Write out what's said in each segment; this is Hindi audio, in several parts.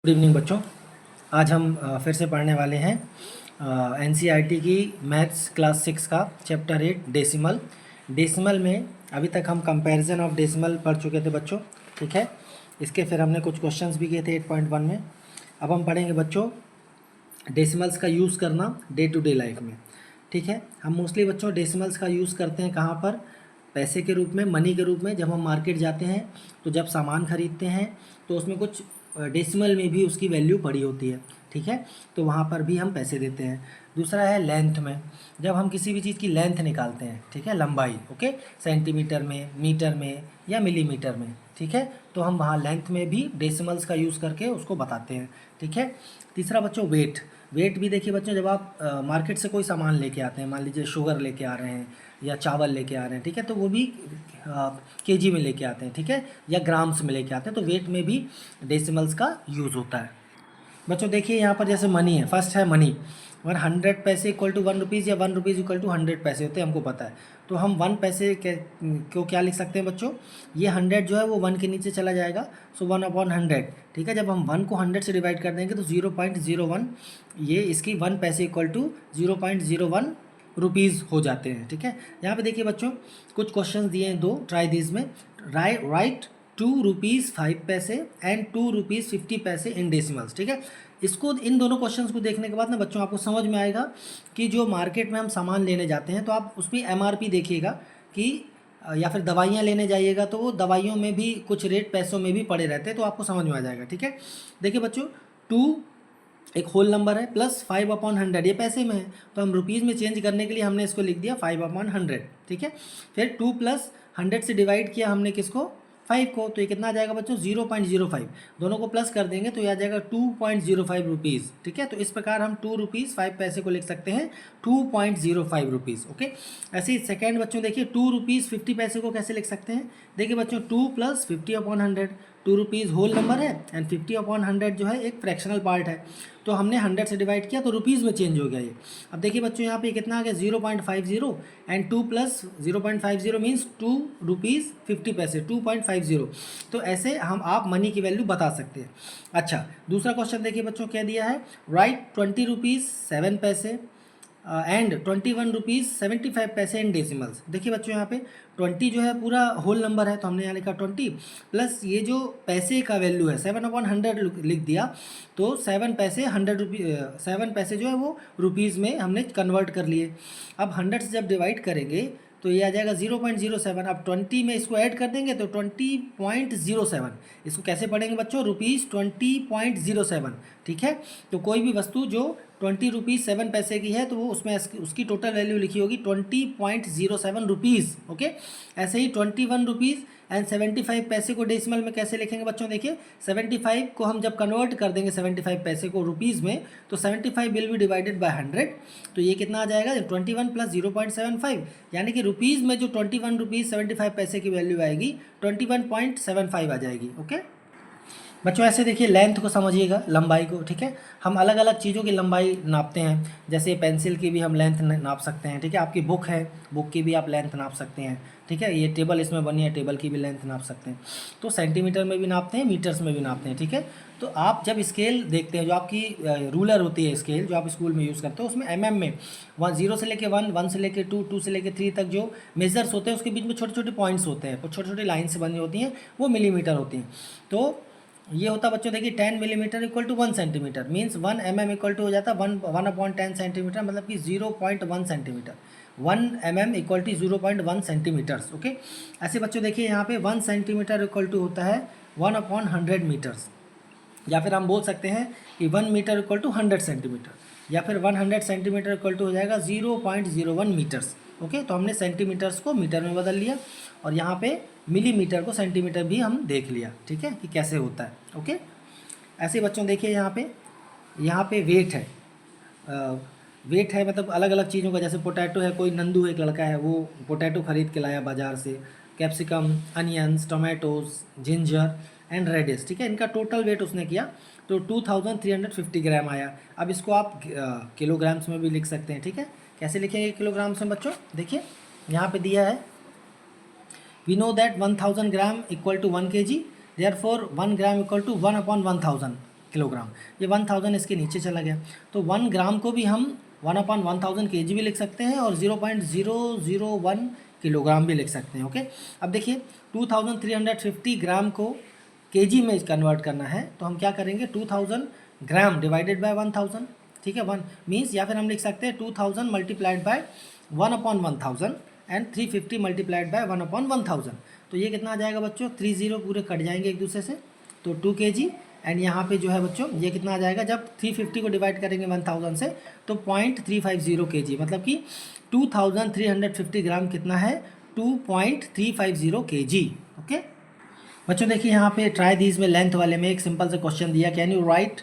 गुड इवनिंग बच्चों। आज हम फिर से पढ़ने वाले हैं एनसीईआरटी की मैथ्स क्लास 6 का चैप्टर 8 डेसिमल। डेसिमल में अभी तक हम कंपैरिजन ऑफ डेसिमल पढ़ चुके थे बच्चों, ठीक है। इसके फिर हमने कुछ क्वेश्चंस भी किए थे 8.1 में। अब हम पढ़ेंगे बच्चों डेसिमल्स का यूज़ करना डे टू डे लाइफ में, ठीक है। हम मोस्टली बच्चों डेसिमल्स का यूज़ करते हैं कहाँ पर? पैसे के रूप में, मनी के रूप में। जब हम मार्केट जाते हैं तो जब सामान खरीदते हैं तो उसमें कुछ डेसिमल में भी उसकी वैल्यू पड़ी होती है, ठीक है। तो वहाँ पर भी हम पैसे देते हैं। दूसरा है लेंथ में, जब हम किसी भी चीज़ की लेंथ निकालते हैं, ठीक है, लंबाई, ओके, सेंटीमीटर में, मीटर में या मिलीमीटर में, ठीक है, तो हम वहाँ लेंथ में भी डेसिमल्स का यूज़ करके उसको बताते हैं, ठीक है। तीसरा बच्चों वेट। वेट भी देखिए बच्चों, जब आप मार्केट से कोई सामान लेके आते हैं, मान लीजिए शुगर लेके आ रहे हैं या चावल लेके आ रहे हैं, ठीक है, तो वो भी केजी में लेके आते हैं, ठीक है, या ग्राम्स में लेके आते हैं, तो वेट में भी डेसिमल्स का यूज़ होता है। बच्चों देखिए यहाँ पर जैसे मनी है, फर्स्ट है मनी, 100 पैसे इक्वल टू 1 रुपीज़ या 1 रुपीज़ इक्वल टू 100 पैसे होते हैं, हमको पता है। तो हम 1 पैसे को क्या लिख सकते हैं बच्चों? ये 100 जो है वो 1 के नीचे चला जाएगा, सो 1/100, ठीक है। जब हम 1 को 100 से डिवाइड कर देंगे तो 0.01, ये इसकी 1 पैसे इक्वल टू 0.01 रुपीज़ हो जाते हैं, ठीक है। यहाँ पे देखिए बच्चों कुछ क्वेश्चंस दिए हैं, 2 ट्राई दिस में। राइट 2 रुपीज़ 5 पैसे एंड 2 रुपीज़ 50 पैसे इन डेसिमल्स, ठीक है। इसको, इन दोनों क्वेश्चंस को देखने के बाद ना बच्चों आपको समझ में आएगा कि जो मार्केट में हम सामान लेने जाते हैं तो आप उसमें एमआरपी देखिएगा कि या फिर दवाइयाँ लेने जाइएगा तो वो दवाइयों में भी कुछ रेट पैसों में भी पड़े रहते हैं, तो आपको समझ में आ जाएगा, ठीक है। देखिए बच्चों 2 एक होल नंबर है प्लस 5/100, ये पैसे में है, तो हम रुपीज़ में चेंज करने के लिए हमने इसको लिख दिया 5/100, ठीक है। फिर 2 प्लस 100 से डिवाइड किया हमने किसको? 5 को, तो ये कितना आ जाएगा बच्चों? 0.05। दोनों को प्लस कर देंगे तो ये आ जाएगा 2.05 रुपीज़, ठीक है। तो इस प्रकार हम 2 रुपीज़ 5 पैसे को लिख सकते हैं 2.05 रुपीज़, ओके। ऐसे ही सेकेंड बच्चों देखिए 2 रुपीज़ 50 पैसे को कैसे लिख सकते हैं? देखिए बच्चों 2 प्लस 50/100, 2 रुपीज़ होल नंबर है एंड 50/100 जो है एक फ्रैक्शनल पार्ट है, तो हमने 100 से डिवाइड किया तो रुपीज़ में चेंज हो गया ये। अब देखिए बच्चों यहाँ पे कितना आ गया? 0.50 एंड 2 प्लस 0.50 मीन्स 2 रुपीज़ 50 पैसे, 2.50। तो ऐसे हम आप मनी की वैल्यू बता सकते हैं। अच्छा, दूसरा क्वेश्चन देखिए बच्चों क्या दिया है? राइट 20 रुपीज़ 7 पैसे एंड 21 रुपीज़ 75 पैसे इन डेसिमल्स। देखिए बच्चों यहाँ पे 20 जो है पूरा होल नंबर है, तो हमने यहाँ लिखा 20 प्लस ये जो पैसे का वैल्यू है 7/100 लिख दिया, तो 7 पैसे 7 पैसे जो है वो रुपीज़ में हमने कन्वर्ट कर लिए। अब 100 से जब डिवाइड करेंगे तो ये आ जाएगा 0.07। अब 20 में इसको ऐड कर देंगे तो 20.07। इसको कैसे पढ़ेंगे बच्चों? ₹20.07, ठीक है। तो कोई भी वस्तु जो 20 रुपीज़ 7 पैसे की है तो वो उसमें उसकी टोटल वैल्यू लिखी होगी 20.07 रुपीज़, ओके। ऐसे ही 21 रुपीज़ 75 पैसे को डेसिमल में कैसे लिखेंगे बच्चों? देखिए 75 को हम जब कन्वर्ट कर देंगे 75 पैसे को रुपीज़ में, तो 75 विल बी डिवाइडेड बाय 100, तो ये कितना आ जाएगा? 21 प्लस 0.75, यानी कि रुपीज़ में जो 21 रुपीज़ 75 पैसे की वैल्यू आएगी 21.75 आ जाएगी, ओके। बच्चों ऐसे देखिए लेंथ को समझिएगा, लंबाई को, ठीक है। हम अलग अलग चीज़ों की लंबाई नापते हैं, जैसे पेंसिल की भी हम लेंथ नाप सकते हैं, ठीक है। आपकी बुक है, बुक की भी आप लेंथ नाप सकते हैं, ठीक है। ये टेबल इसमें बनी है, टेबल की भी लेंथ नाप सकते हैं। तो सेंटीमीटर में भी नापते हैं, मीटर्स में भी नापते हैं, ठीक है। तो आप जब स्केल देखते हैं, जो आपकी रूलर होती है स्केल जो आप स्कूल में यूज़ करते हो, उसमें में 0 से लेके 1, 1 से लेके 2, 2 से लेके 3 तक जो मेजर्स होते हैं उसके बीच में छोटे छोटे पॉइंट्स होते हैं, छोटी छोटी लाइन से बनी होती हैं, वो मिलीमीटर होती हैं। तो ये होता बच्चों देखिए 10 millimetre equal to 1 centimetre, means 1 equal to हो जाता है 1/10 सेंटीमीटर, मतलब कि 0.1 centimetre. 1 equal to 0.1 centimetres, okay. ऐसे बच्चों देखिए यहाँ पे 1 सेंटीमीटर इक्वल टू होता है 1/100 मीटर्स, या फिर हम बोल सकते हैं कि 1 मीटर इक्वल टू 100 सेंटीमीटर, या फिर 100 सेंटीमीटर इक्वल टू हो जाएगा 0.01 मीटर्स, ओके। तो हमने सेंटीमीटर्स को मीटर में बदल लिया और यहाँ पे मिलीमीटर को सेंटीमीटर भी हम देख लिया, ठीक है, कि कैसे होता है, ओके। ऐसे बच्चों देखिए यहाँ पे वेट है, वेट है मतलब अलग अलग चीज़ों का, जैसे पोटैटो है, कोई नंदू एक लड़का है वो पोटैटो ख़रीद के लाया बाज़ार से, capsicum, onions, tomatoes, ginger and radish, ठीक है। इनका टोटल वेट उसने किया तो 2350 ग्राम आया। अब इसको आप किलोग्राम्स में भी लिख सकते हैं, ठीक है। कैसे लिखेंगे किलोग्राम्स में बच्चों? देखिए यहाँ पे दिया है, we know that 1000 gram equal to 1 kg, therefore 1 gram equal to 1/1000 kilogram. ये 1000 इसके नीचे चला गया, तो 1 ग्राम को भी हम 1/1000 kg भी लिख सकते हैं और 0.001 किलोग्राम भी लिख सकते हैं। ओके, अब देखिए 2350 ग्राम को केजी में कन्वर्ट करना है, तो हम क्या करेंगे 2000 ग्राम डिवाइडेड बाय 1000, ठीक है, 1 मीन्स, या फिर हम लिख सकते हैं 2000 multiplied by 1/1000 and 350 multiplied by 1/1000। तो ये कितना आ जाएगा बच्चों, 30 पूरे कट जाएंगे एक दूसरे से, तो 2 kg। एंड यहाँ पे जो है बच्चों ये कितना आ जाएगा, जब 350 को डिवाइड करेंगे 1000 से तो 0.350 kg, मतलब कि 2350 ग्राम कितना है, 2.350 kg। ओके बच्चों, देखिए यहाँ पे ट्राई दीज में लेंथ वाले में एक सिंपल से क्वेश्चन दिया, can you write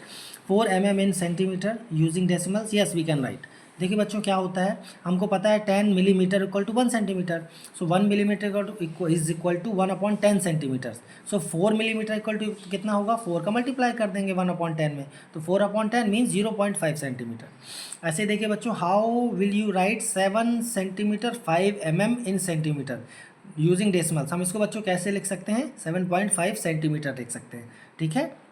4 mm in centimetre using decimals. Yes we can write. देखिए बच्चों क्या होता है, हमको पता है 10 millimetre equal to 1 centimetre, so 1 millimetre is equal to 1/10 centimetre. So 4 millimetre equal to कितना होगा, 4 का मल्टीप्लाई कर देंगे 1/10 में, तो 4/10 मीन्स 0.5 सेंटीमीटर। ऐसे देखिए बच्चों, how will you right 7 centimetre 5 mm in centimetre using decimals. हम इसको बच्चों कैसे लिख सकते हैं, 7.5 सेंटीमीटर लिख सकते हैं, ठीक है।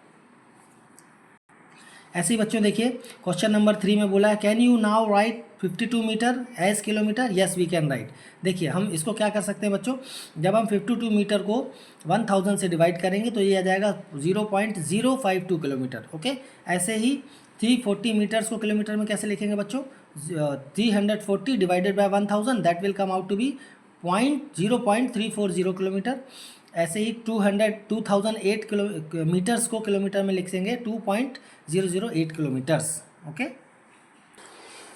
ऐसे ही बच्चों देखिए क्वेश्चन नंबर 3 में बोला है, can you now write 52 metre as kilometre. Yes we can write. देखिए हम इसको क्या कर सकते हैं बच्चों, जब हम 52 मीटर को 1000 से डिवाइड करेंगे तो ये आ जाएगा 0.052 किलोमीटर। ओके, ऐसे ही 340 मीटर्स को किलोमीटर में कैसे लिखेंगे बच्चों, 340 divided by 1000 that will come out to be 0.340 kilometre. ऐसे ही 2008 मीटर्स को किलोमीटर में लिखेंगे 2.008 किलोमीटर्स। ओके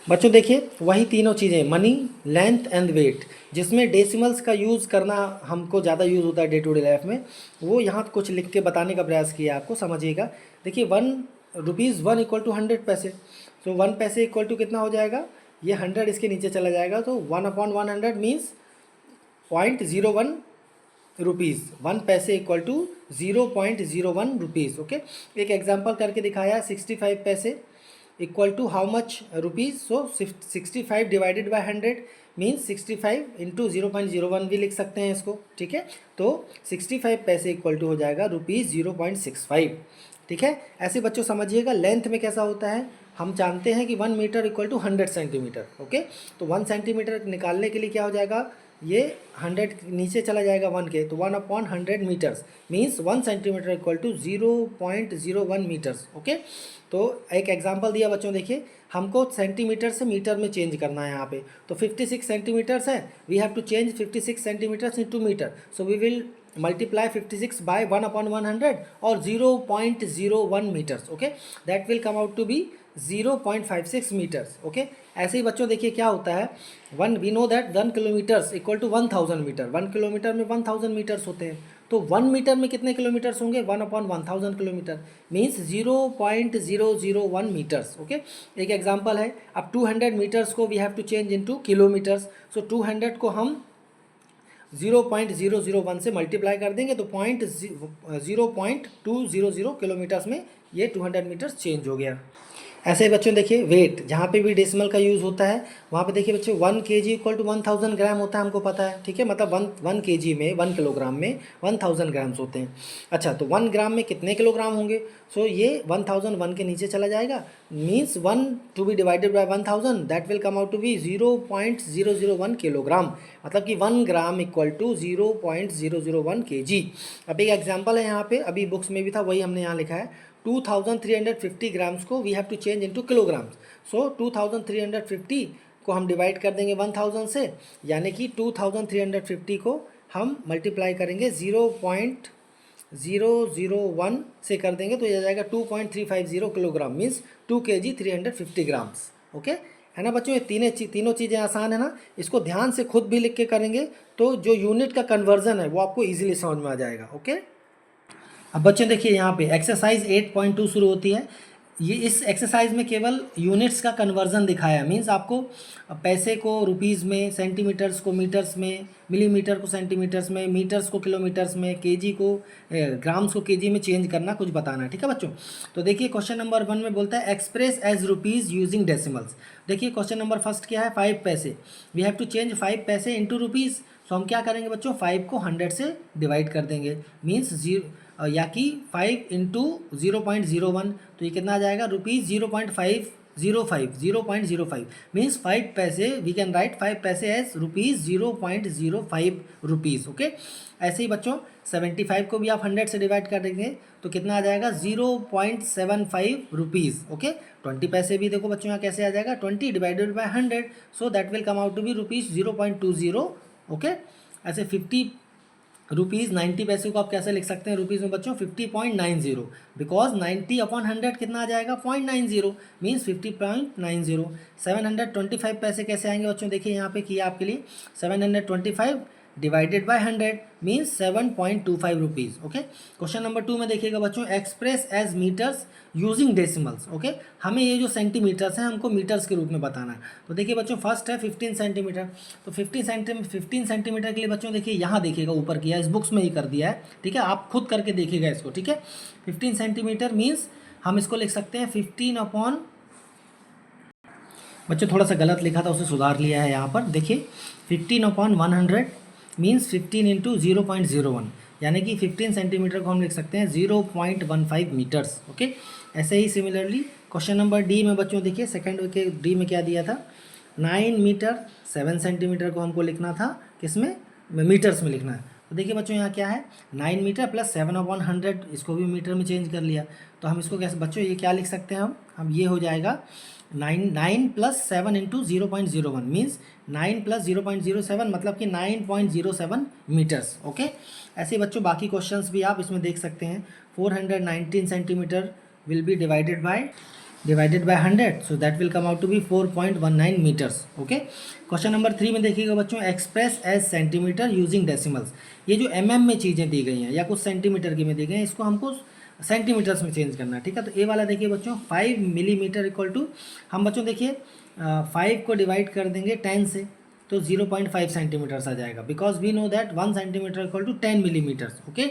बच्चों, देखिए वही तीनों चीज़ें, मनी, लेंथ एंड वेट, जिसमें डेसिमल्स का यूज़ करना हमको ज़्यादा यूज़ होता है डे टू डे लाइफ में, वो यहाँ कुछ लिख के बताने का प्रयास किया आपको, समझिएगा। देखिए 1 रुपीज़ 1 इक्वल टू 100 पैसे, तो 1 पैसे इक्वल टू कितना हो जाएगा, ये 100 इसके नीचे चला जाएगा, तो 1/100 means 0.01 rupees. 1 paise equal to 0.01 rupees. Okay, एक एग्जांपल करके दिखाया, 65 paise equal to how much rupees. So 65 divided by 100 means 65 into 0.01 भी लिख सकते हैं इसको, ठीक है। तो 65 पैसे इक्वल टू हो जाएगा रुपीज़ 0.65, ठीक है। ऐसे बच्चों समझिएगा, लेंथ में कैसा होता है, हम जानते हैं कि 1 metre equal to 100 centimetre. Okay, तो 1 सेंटीमीटर निकालने के लिए क्या हो जाएगा, ये 100 नीचे चला जाएगा 1 के, तो 1/100 metres means 1 centimetre equal to 0.01 metres. Okay, तो एक एग्जांपल दिया बच्चों, देखिए हमको सेंटीमीटर से मीटर में चेंज करना है यहाँ पे, तो 56 सेंटीमीटर्स है, we have to change 56 centimetres into metre, so we will multiply 56 by 1/100 और 0.01 metres. Okay, that will come out to be 0.56 metres. Okay, ऐसे ही बच्चों देखिए क्या होता है, we know that 1 kilometres equal to 1000 metre, 1 kilometre में 1000 मीटर्स होते हैं, तो 1 मीटर में कितने किलोमीटर्स होंगे, 1/1000 किलोमीटर मीन्स 0.001 मीटर्स। ओके, एक एग्जांपल है, अब 200 मीटर्स को we have to change into kilometres, so 200 को हम 0.001 से मल्टीप्लाई कर देंगे, तो 0.200 किलोमीटर्स में ये 200 मीटर्स चेंज हो गया। ऐसे ही बच्चों देखिए वेट, जहाँ पे भी डेसिमल का यूज़ होता है वहाँ पे देखिए बच्चों 1 kg इक्वल टू 1000 ग्राम होता है, हमको पता है, ठीक है, मतलब 1 kg में 1 किलोग्राम में 1000 ग्राम्स होते हैं। अच्छा, तो 1 ग्राम में कितने किलोग्राम होंगे, सो ये 1001 के नीचे चला जाएगा, means 1 to be divided by 1000 that will come out to be 0.001 kilogram, मतलब कि 1 ग्राम इक्वल टू 0.001 kg। अब एक एग्जाम्पल है यहाँ पे, अभी बुक्स में भी था, वही हमने यहाँ लिखा है, 2350 ग्राम्स को we have to change into kilograms, so 2350 को हम डिवाइड कर देंगे 1000 से, यानी कि 2350 को हम मल्टीप्लाई करेंगे 0.001 से कर देंगे, तो ये आ जाएगा 2.350 kilogram means 2 kg 350 grams. Okay, है ना बच्चों, ये तीनों चीज़ें आसान है ना, इसको ध्यान से खुद भी लिख के करेंगे तो जो यूनिट का कन्वर्जन है वो आपको ईजिली समझ में आ जाएगा। ओके, अब बच्चों देखिए यहाँ पे एक्सरसाइज 8.2 शुरू होती है, ये इस एक्सरसाइज में केवल यूनिट्स का कन्वर्जन दिखाया, मीन्स आपको पैसे को रुपीज़ में, सेंटीमीटर्स को मीटर्स में, मिलीमीटर को सेंटीमीटर्स में, मीटर्स को किलोमीटर्स में, केजी को ग्राम्स को केजी में चेंज करना, कुछ बताना है, ठीक है बच्चों। तो देखिए क्वेश्चन नंबर 1 में बोलता है express as rupees using decimals. देखिए क्वेश्चन नंबर फर्स्ट क्या है, 5 पैसे, वी हैव टू चेंज 5 पैसे इंटू रुपीज़, सो हम क्या करेंगे बच्चों, 5 को 100 से डिवाइड कर देंगे, मीन्स या कि 5 इंटू 0.01, तो ये कितना आ जाएगा रुपीज़ 0.505 मीन्स 5 पैसे, वी कैन राइट 5 पैसे एज रुपीज़ 0.05 रुपीज़। ओके, ऐसे ही बच्चों 75 को भी आप 100 से डिवाइड कर देंगे तो कितना आ जाएगा 0.75 रुपीज़। ओके, 20 पैसे भी देखो बच्चों यहाँ कैसे आ जाएगा 20 divided by 100, so that will come out to be rupees 0.20। Okay, ऐसे 50 रुपीज़ 90 पैसे को आप कैसे लिख सकते हैं रुपीज़ में बच्चों 50.90, बिकॉज 90 अपॉन 100 कितना आ जाएगा 0.90 मीन्स 50.90। 725 पैसे कैसे आएंगे बच्चों, देखिए यहाँ पे किया आपके लिए 725 divided by 100 means 7.25 rupees. Okay, question number 2 में देखिएगा बच्चों express as metres using decimals. Okay, हमें ये जो सेंटीमीटर्स हैं हमको मीटर्स के रूप में बताना है। तो देखिए बच्चों फर्स्ट है 15 सेंटीमीटर, तो 15 सेंटीमीटर के लिए बच्चों देखिए यहाँ देखिएगा ऊपर किया, इस बुक्स में ही कर दिया है, ठीक है, आप खुद करके देखिएगा इसको, ठीक है। 15 सेंटीमीटर मीन्स हम इसको लिख सकते हैं 15 अपॉन, बच्चों थोड़ा सा गलत लिखा था उसे सुधार लिया है यहाँ पर, देखिए 15 अपॉन 100 मीन्स 15 इंटू 0.01, यानी कि 15 सेंटीमीटर को हम लिख सकते हैं 0.15 मीटर्स। ओके, ऐसे ही सिमिलरली क्वेश्चन नंबर डी में बच्चों देखिए सेकंड के डी में क्या दिया था 9 मीटर 7 सेंटीमीटर को हमको लिखना था किसमें, मीटर्स में लिखना है। तो देखिए बच्चों यहाँ क्या है 9 मीटर प्लस 7 अपॉन 100, इसको भी मीटर में चेंज कर लिया, तो हम इसको कैसे बच्चों ये क्या लिख सकते हैं हम ये हो जाएगा 9 प्लस 7 इंटू 0.01 मीन्स 9 प्लस 0.07 मतलब कि 9.07 मीटर्स। ओके, ऐसे बच्चों बाकी क्वेश्चंस भी आप इसमें देख सकते हैं। 419 centimetre will be divided by 100, so that will come out to be 4.19 metres. Okay, question number 3 में देखिएगा बच्चों express as centimetre using decimals. ये जो में चीज़ें दी गई हैं या कुछ सेंटीमीटर की में दी गई हैं, इसको हमको सेंटीमीटर्स में चेंज करना है, ठीक है। तो ए वाला देखिए बच्चों 5 मिलीमीटर इक्वल टू, हम बच्चों देखिए 5 को डिवाइड कर देंगे 10 से तो 0.5 सेंटीमीटर्स आ जाएगा, because we know that 1 centimetre equal to 10 millimetres. Okay,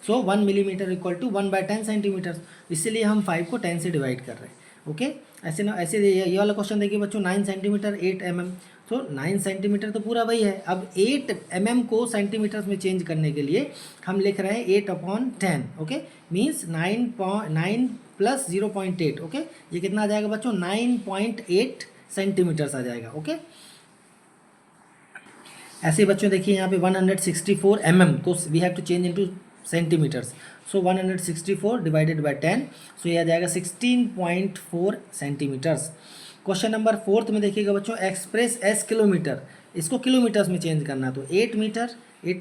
so 1 millimetre equal to 1/10 centimetres, इसीलिए हम 5 को 10 से डिवाइड कर रहे हैं। ओके, ऐसे ये वाला क्वेश्चन देखिए बच्चों 9 सेंटीमीटर 8 mm, तो 9 सेंटीमीटर तो पूरा वही है। अब 8 mm को सेंटीमीटर्स में चेंज करने के लिए हम लिख रहे हैं 8 upon 10। Okay, means 9 plus 0.8। Okay, ये कितना आ जाएगा बच्चों 9.8 सेंटीमीटर्स आ जाएगा। ओके, ऐसे बच्चों देखिए यहाँ पे 164 mm को we have to change into centimetres, so 164 divided by 10, so ये आ जाएगा 16.4 सेंटीमीटर्स। क्वेश्चन नंबर 4 में देखिएगा बच्चों एक्सप्रेस एस किलोमीटर, इसको किलोमीटर्स में चेंज करना है, तो 8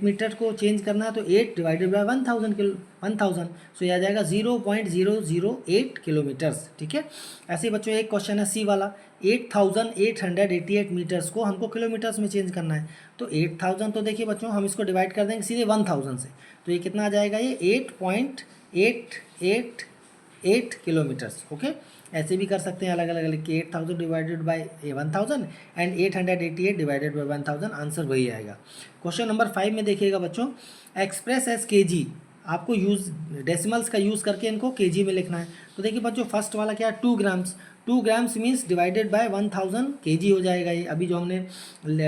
मीटर को चेंज करना है तो 8 डिवाइडेड बाय 1000, सो ये आ जाएगा 0.008 किलोमीटर्स। ठीक है, ऐसे ही बच्चों एक क्वेश्चन है सी वाला 8888 मीटर्स को हमको किलोमीटर्स में चेंज करना है, तो 8000 तो देखिए बच्चों हम इसको डिवाइड कर देंगे सीधे 1000 से, तो ये कितना आ जाएगा ये 8.888 किलोमीटर्स। ओके, ऐसे भी कर सकते हैं अलग अलग लिख के 8000 divided by 1000 and 888 divided by 1000, answer वही आएगा। क्वेश्चन नंबर 5 में देखिएगा बच्चों एक्सप्रेस एज केजी, आपको यूज़ डेसिमल्स का यूज़ करके इनको केजी में लिखना है। तो देखिए बच्चों फर्स्ट वाला क्या है 2 grams means divided by 1000 KG हो जाएगा ये। अभी जो हमने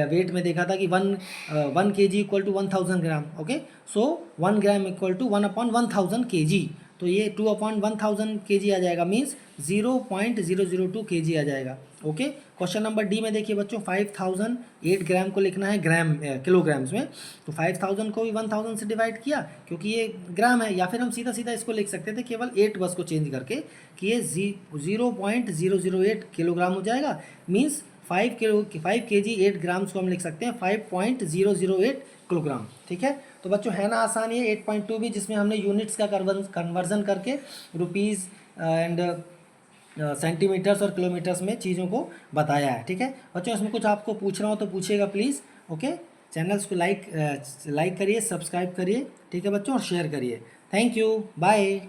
वेट में देखा था कि 1 KG equal to 1000 gram. Okay, so 1 gram equal to 1/1000 KG, तो ये 2/1000 केजी आ जाएगा मीन्स 0.002 केजी आ जाएगा। ओके, क्वेश्चन नंबर डी में देखिए बच्चों 5008 ग्राम को लिखना है किलोग्राम्स में, तो 5000 को भी 1000 से डिवाइड किया क्योंकि ये ग्राम है, या फिर हम सीधा सीधा इसको लिख सकते थे केवल 8 बस को चेंज करके कि ये 0.008 किलोग्राम हो जाएगा, मीन्स 5 केजी 8 ग्राम्स को हम लिख सकते हैं 5.008 किलोग्राम। ठीक है, तो बच्चों है ना आसान ये 8.2 भी, जिसमें हमने यूनिट्स का कन्वर्जन करके रुपीज़ एंड सेंटीमीटर्स और किलोमीटर्स में चीज़ों को बताया है। ठीक है बच्चों, इसमें कुछ आपको पूछ रहा हो तो पूछिएगा प्लीज़। ओके, चैनल्स को लाइक करिए, सब्सक्राइब करिए, ठीक है बच्चों, और शेयर करिए। Thank you, bye.